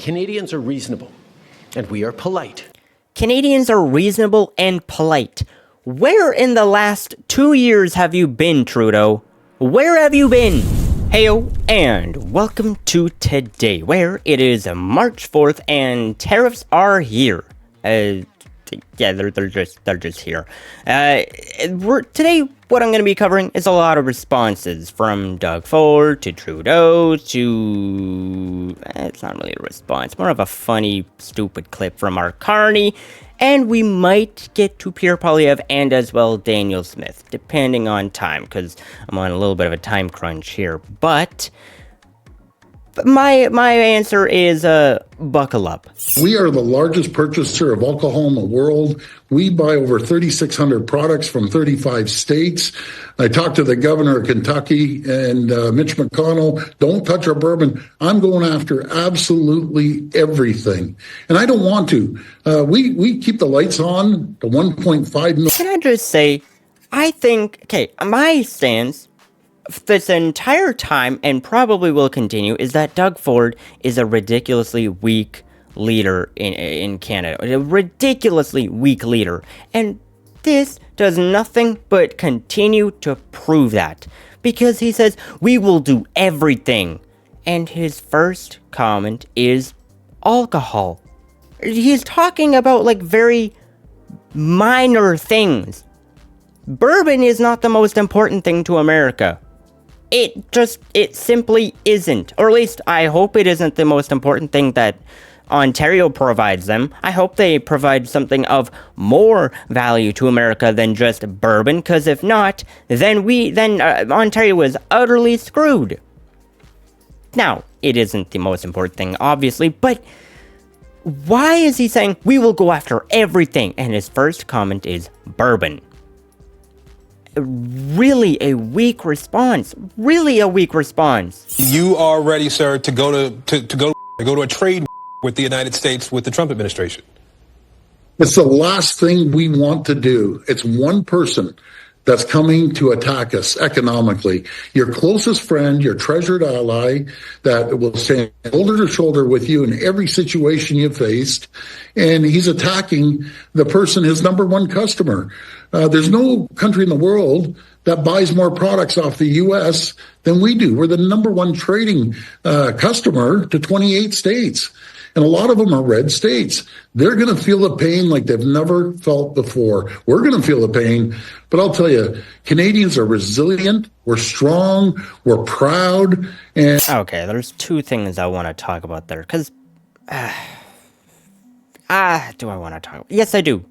Canadians are reasonable, and we are polite. Canadians are reasonable and polite. Where in the last 2 years have you been, Trudeau? Where have you been? Heyo, and welcome to today, where it is March 4th, and tariffs are here. Yeah, they're just here. Today, what I'm going to be covering is a lot of responses from Doug Ford to Trudeau to... it's not really a response, more of a funny, stupid clip from Mark Carney. And we might get to Pierre, Poilievre, and as well Danielle Smith, depending on time, because I'm on a little bit of a time crunch here. But my answer is buckle up. We are the largest purchaser of alcohol in the world. We buy over 3,600 products from 35 states. I talked to the governor of Kentucky and Mitch McConnell. Don't touch our bourbon. I'm going after absolutely everything. And I don't want to. We keep the lights on, the 1.5 million. Can I just say, I think, okay, my stance this entire time, and probably will continue, is that Doug Ford is a ridiculously weak leader in Canada. A ridiculously weak leader. And this does nothing but continue to prove that. Because he says, we will do everything. And his first comment is alcohol. He's talking about, like, very minor things. Bourbon is not the most important thing to America. It simply isn't. Or at least I hope it isn't the most important thing that Ontario provides them. I hope they provide something of more value to America than just bourbon, because if not, then Ontario is utterly screwed. Now, it isn't the most important thing, obviously, but why is he saying, we will go after everything? And his first comment is bourbon. Really a weak response. Really a weak response. You are ready, sir, to go to a trade with the United States with the Trump administration? It's the last thing we want to do. It's one person that's coming to attack us economically. Your closest friend, your treasured ally that will stand shoulder to shoulder with you in every situation you faced. And he's attacking the person, his number one customer. There's no country in the world that buys more products off the U.S. than we do. We're the number one trading customer to 28 states. And a lot of them are red states. They're going to feel the pain like they've never felt before. We're going to feel the pain. But I'll tell you, Canadians are resilient. We're strong. We're proud. And okay, there's two things I want to talk about there. Because, do I want to talk? Yes, I do.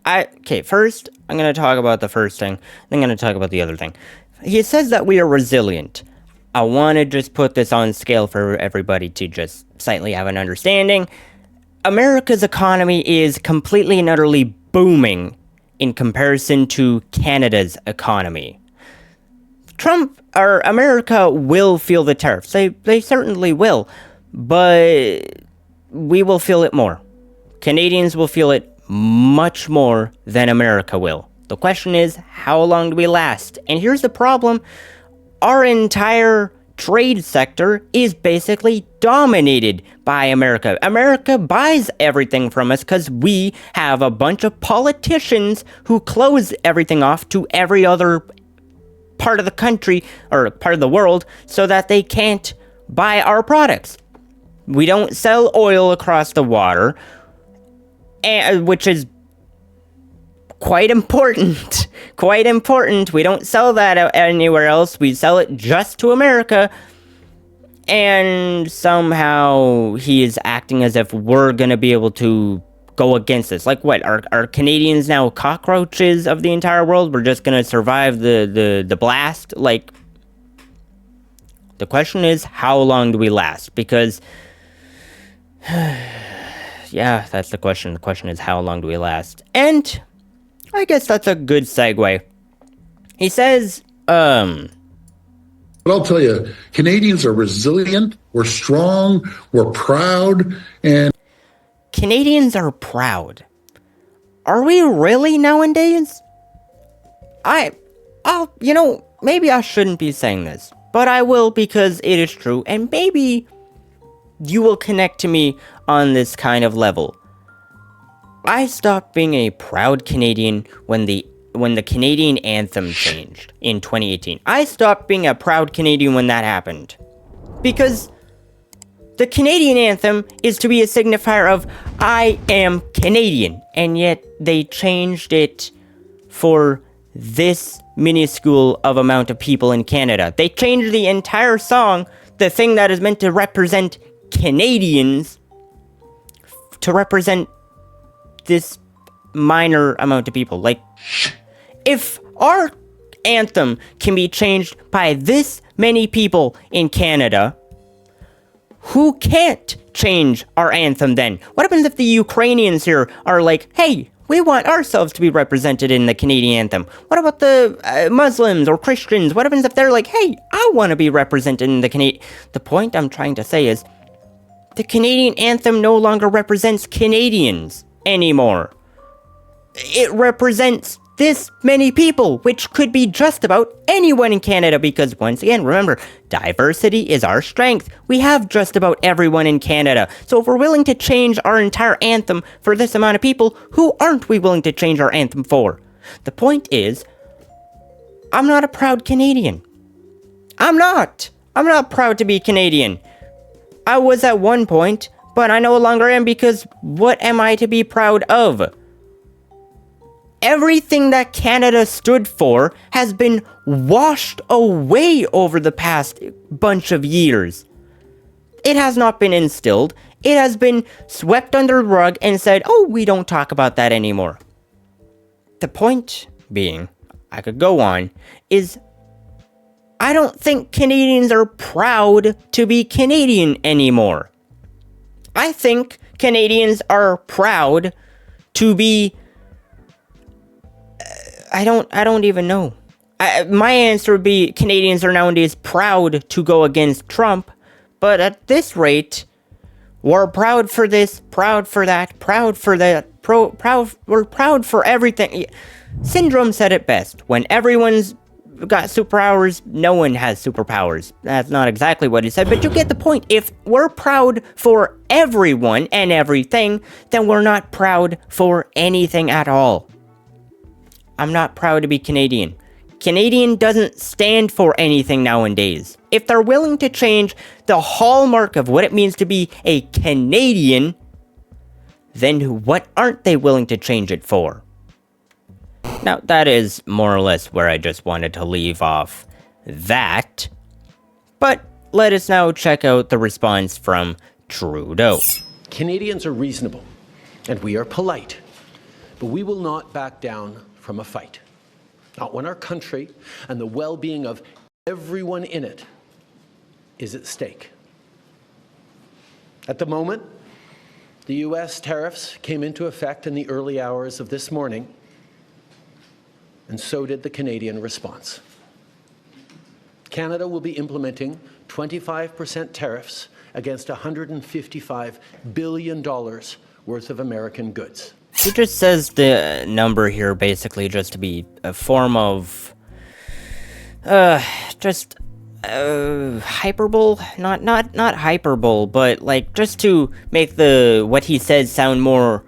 Okay, first, I'm going to talk about the first thing. Then I'm going to talk about the other thing. He says that we are resilient. I want to just put this on scale for everybody to just slightly have an understanding. America's economy is completely and utterly booming in comparison to Canada's economy. America will feel the tariffs. They certainly will. But we will feel it more. Canadians will feel it much more than America will. The question is, how long do we last? And here's the problem. Our entire trade sector is basically dominated by America. America buys everything from us because we have a bunch of politicians who close everything off to every other part of the country or part of the world so that they can't buy our products. We don't sell oil across the water, which is quite important. Quite important. We don't sell that anywhere else. We sell it just to America. And somehow he is acting as if we're going to be able to go against this. Like what? Are Canadians now cockroaches of the entire world? We're just going to survive the blast? Like, the question is, how long do we last? Because yeah, that's the question. The question is, how long do we last? And I guess that's a good segue. He says, But I'll tell you, Canadians are resilient, we're strong, we're proud, and... Canadians are proud. Are we really nowadays? Maybe I shouldn't be saying this, but I will because it is true, and maybe you will connect to me on this kind of level. I stopped being a proud Canadian when the Canadian anthem changed in 2018. I stopped being a proud Canadian when that happened. Because the Canadian anthem is to be a signifier of I am Canadian, and yet they changed it for this minuscule of amount of people in Canada. They changed the entire song, the thing that is meant to represent Canadians, to represent this minor amount of people. Like, if our anthem can be changed by this many people in Canada, who can't change our anthem then? What happens if the Ukrainians here are like, hey, we want ourselves to be represented in the Canadian anthem? What about the Muslims or Christians? What happens if they're like, hey, I want to be represented in the Canadian... The point I'm trying to say is, the Canadian anthem no longer represents Canadians anymore. It represents this many people, which could be just about anyone in Canada, because once again, remember, diversity is our strength. We have just about everyone in Canada. So if we're willing to change our entire anthem for this amount of people, who aren't we willing to change our anthem for? The point is, I'm not a proud Canadian. I'm not proud to be Canadian. I was at one point, but I no longer am, because what am I to be proud of? Everything that Canada stood for has been washed away over the past bunch of years. It has not been instilled. It has been swept under the rug and said, oh, we don't talk about that anymore. The point being, I could go on, is I don't think Canadians are proud to be Canadian anymore. I think Canadians are proud to be... I don't even know. My answer would be Canadians are nowadays proud to go against Trump, but at this rate, we're proud for this, proud for that, proud for that, we're proud for everything. Syndrome said it best. When everyone's got superpowers, no one has superpowers. That's not exactly what he said, but you get the point. If we're proud for everyone and everything, then we're not proud for anything at all. I'm not proud to be Canadian. Canadian doesn't stand for anything nowadays. If they're willing to change the hallmark of what it means to be a Canadian, then what aren't they willing to change it for? Now, that is more or less where I just wanted to leave off that. But let us now check out the response from Trudeau. Canadians are reasonable, and we are polite, but we will not back down from a fight. Not when our country and the well-being of everyone in it is at stake. At the moment, the U.S. tariffs came into effect in the early hours of this morning, and so did the Canadian response. Canada will be implementing 25% tariffs against $155 billion worth of American goods. He just says the number here basically just to be a form of, hyperbole? Not hyperbole, but like just to make what he says sound more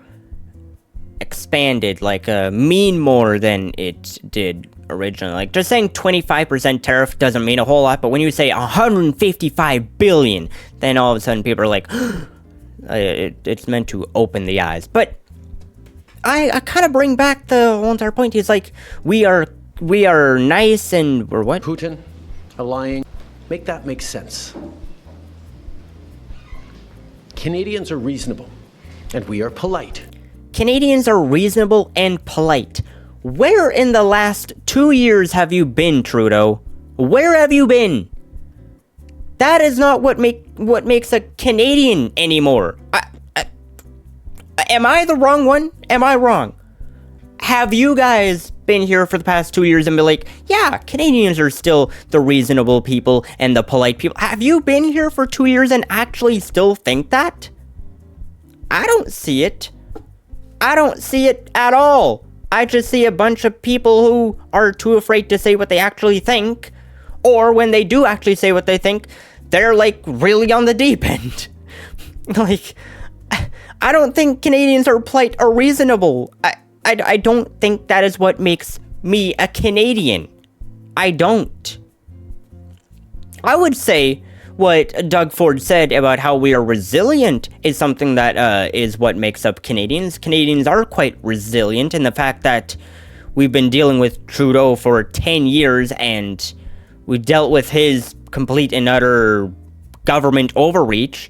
expanded, like mean more than it did originally. Like just saying 25% tariff doesn't mean a whole lot, but when you say 155 billion, then all of a sudden people are like, it's meant to open the eyes. But I kind of bring back the whole entire point. He's like, we are nice and we're what? Putin, lying. Make that make sense. Canadians are reasonable, and we are polite. Canadians are reasonable and polite. Where in the last 2 years have you been, Trudeau? Where have you been? That is not what makes a Canadian anymore. Am I the wrong one? Am I wrong? Have you guys been here for the past 2 years and been like, yeah, Canadians are still the reasonable people and the polite people? Have you been here for 2 years and actually still think that? I don't see it. I don't see it at all. I just see a bunch of people who are too afraid to say what they actually think. Or when they do actually say what they think, they're like really on the deep end. Like, I don't think Canadians are polite or reasonable. I don't think that is what makes me a Canadian. I don't. I would say what Doug Ford said about how we are resilient is something that is what makes up Canadians. Canadians are quite resilient in the fact that we've been dealing with Trudeau for 10 years and we dealt with his complete and utter government overreach.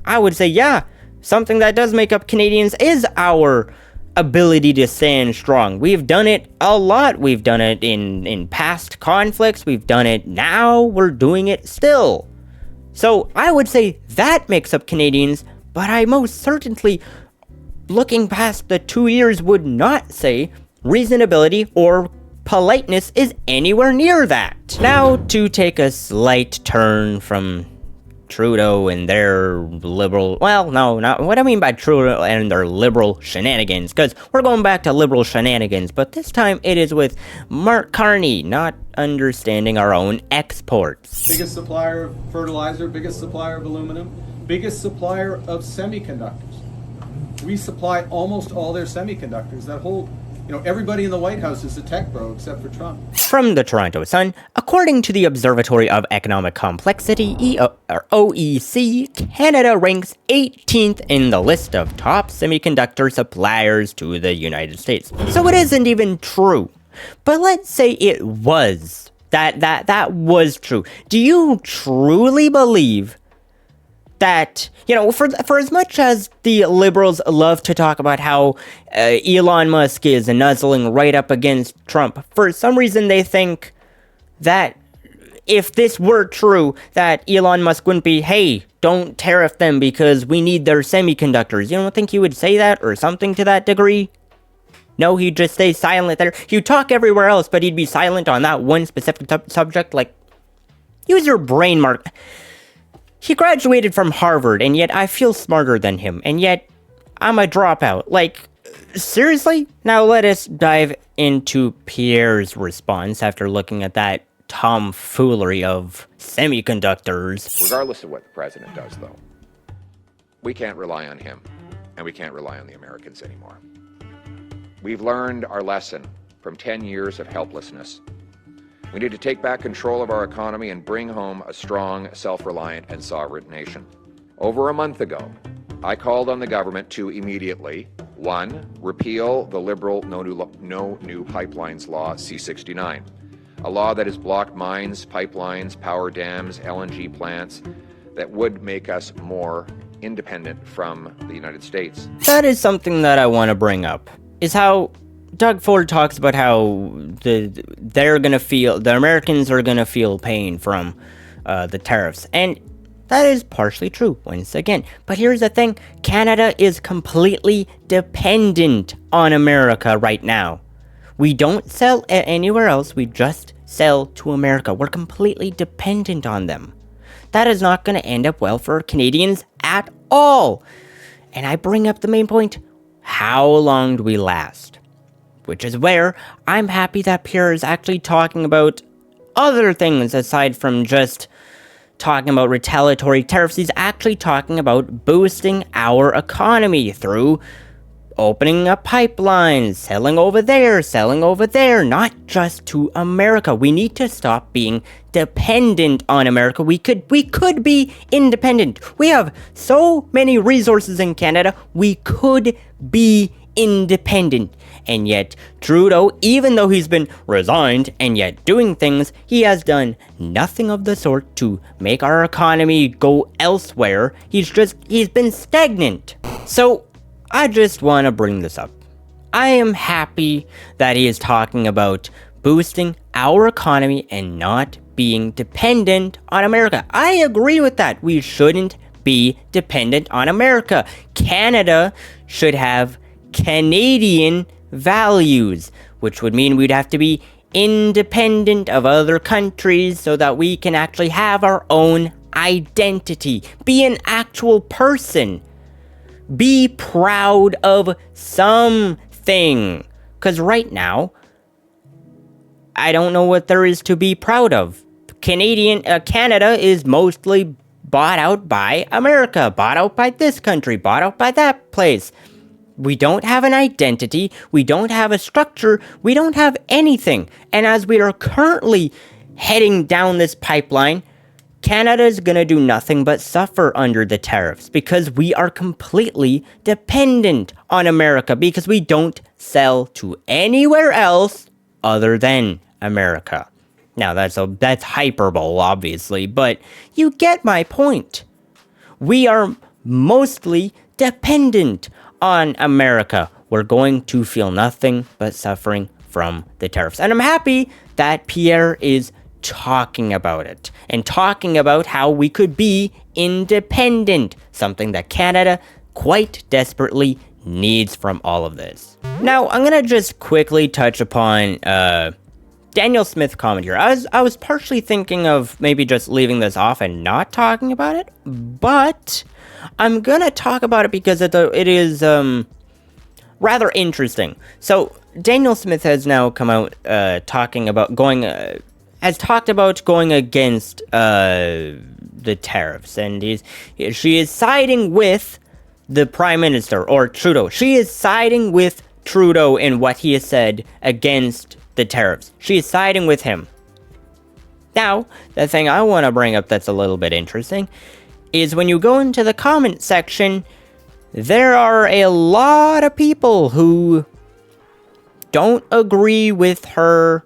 I would say, yeah, something that does make up Canadians is our ability to stand strong. We've done it a lot. We've done it in past conflicts. We've done it now. We're doing it still. So I would say that makes up Canadians, but I most certainly, looking past the 2 years, would not say reasonability or politeness is anywhere near that. Now, to take a slight turn from Trudeau and their liberal, well, no, not what I mean by Trudeau and their liberal shenanigans, because we're going back to liberal shenanigans, but this time it is with Mark Carney not understanding our own exports. Biggest supplier of fertilizer, biggest supplier of aluminum, biggest supplier of semiconductors. We supply almost all their semiconductors. That whole, everybody in the White House is a tech bro except for Trump. From the Toronto Sun, according to the Observatory of Economic Complexity, OEC, Canada ranks 18th in the list of top semiconductor suppliers to the United States. So it isn't even true. But let's say it was. That was true. Do you truly believe that, for as much as the liberals love to talk about how Elon Musk is nuzzling right up against Trump, for some reason they think that if this were true, that Elon Musk wouldn't be, hey, don't tariff them because we need their semiconductors. You don't think he would say that or something to that degree? No, he'd just stay silent there. He'd talk everywhere else, but he'd be silent on that one specific subject. Like, use your brain, Mark. He graduated from Harvard, and yet I feel smarter than him, and yet I'm a dropout. Like, seriously? Now let us dive into Pierre's response after looking at that tomfoolery of semiconductors. Regardless of what the president does, though, we can't rely on him, and we can't rely on the Americans anymore. We've learned our lesson from 10 years of helplessness. We need to take back control of our economy and bring home a strong, self-reliant, and sovereign nation. Over a month ago, I called on the government to immediately, 1, repeal the liberal No New Pipelines Law C-69, a law that has blocked mines, pipelines, power dams, LNG plants that would make us more independent from the United States. That is something that I want to bring up, is how Doug Ford talks about how the Americans are gonna feel pain from the tariffs, and that is partially true once again. But here's the thing: Canada is completely dependent on America right now. We don't sell anywhere else. We just sell to America. We're completely dependent on them. That is not going to end up well for Canadians at all. And I bring up the main point: how long do we last? Which is where I'm happy that Pierre is actually talking about other things aside from just talking about retaliatory tariffs. He's actually talking about boosting our economy through opening up pipelines, selling over there, not just to America. We need to stop being dependent on America. We could be independent. We have so many resources in Canada. We could be independent. And yet, Trudeau, even though he's been resigned and yet doing things, he has done nothing of the sort to make our economy go elsewhere. He's been stagnant. So, I just want to bring this up. I am happy that he is talking about boosting our economy and not being dependent on America. I agree with that. We shouldn't be dependent on America. Canada should have Canadian values, which would mean we'd have to be independent of other countries so that we can actually have our own identity, be an actual person, be proud of something. Because right now, I don't know what there is to be proud of. Canada is mostly bought out by America, bought out by this country, bought out by that place. We don't have an identity, we don't have a structure, we don't have anything. And as we are currently heading down this pipeline, Canada is going to do nothing but suffer under the tariffs because we are completely dependent on America because we don't sell to anywhere else other than America. Now that's hyperbole, obviously, but you get my point. We are mostly dependent on America. We're going to feel nothing but suffering from the tariffs. And I'm happy that Pierre is talking about it and talking about how we could be independent, something that Canada quite desperately needs from all of this. Now, I'm gonna just quickly touch upon Danielle Smith's comment here. I was partially thinking of maybe just leaving this off and not talking about it, but I'm gonna talk about it because it is rather interesting. So Danielle Smith has now come out talking about has talked about going against the tariffs, and she is siding with the Prime Minister, or Trudeau. She is siding with Trudeau in what he has said against the tariffs. She is siding with him. Now, the thing I want to bring up that's a little bit interesting is when you go into the comment section, there are a lot of people who don't agree with her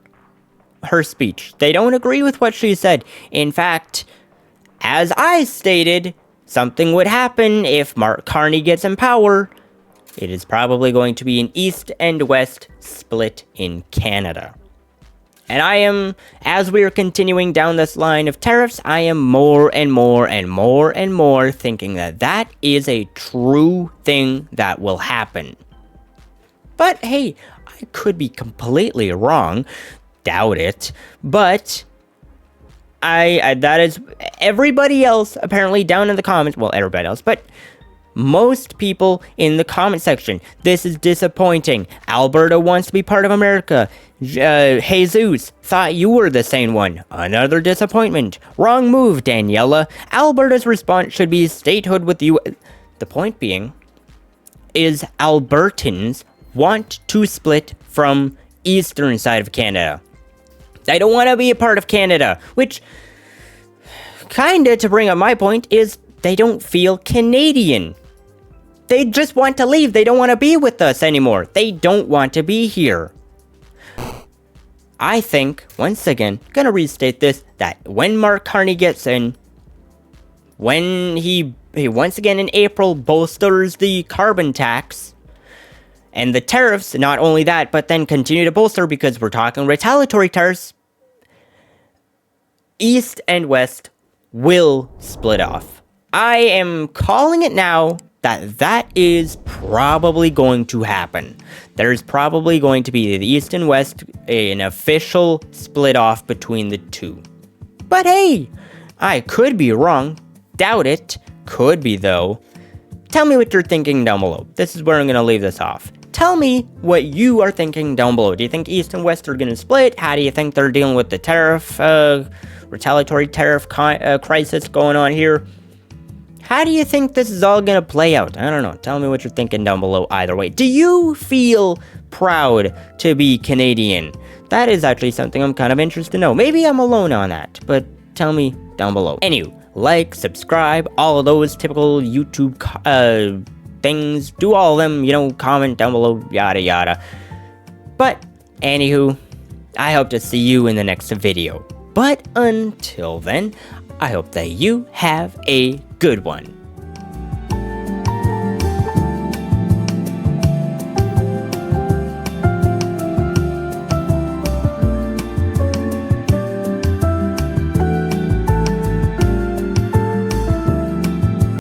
speech. They don't agree with what she said. In fact, as I stated, something would happen if Mark Carney gets in power. It is probably going to be an East and West split in Canada. And as we are continuing down this line of tariffs, I am more and more and more and more thinking that that is a true thing that will happen. But hey, I could be completely wrong. Doubt it. But that is everybody else apparently down in the comments. Well, everybody else, but most people in the comment section. This is disappointing. Alberta wants to be part of America. Jesus, thought you were the sane one. Another disappointment. Wrong move, Daniela. Alberta's response should be statehood with you. The point being is Albertans want to split from eastern side of Canada. They don't want to be a part of Canada, which kinda, to bring up my point, is they don't feel Canadian. They just want to leave. They don't want to be with us anymore. They don't want to be here. I think, once again, gonna restate this, that when Mark Carney gets in, when he once again in April bolsters the carbon tax and the tariffs, not only that, but then continue to bolster because we're talking retaliatory tariffs, East and West will split off. I am calling it now that is probably going to happen. There's probably going to be the East and West, an official split off between the two. But hey, I could be wrong. Doubt it. Could be though. Tell me what you're thinking down below. This is where I'm going to leave this off. Tell me what you are thinking down below. Do you think East and West are going to split? How do you think they're dealing with the tariff, retaliatory tariff crisis going on here? How do you think this is all going to play out? I don't know. Tell me what you're thinking down below either way. Do you feel proud to be Canadian? That is actually something I'm kind of interested to know. Maybe I'm alone on that, but tell me down below. Anyway, like, subscribe, all of those typical YouTube things. Do all of them, comment down below, yada yada. But, anywho, I hope to see you in the next video. But until then, I hope that you have a good one.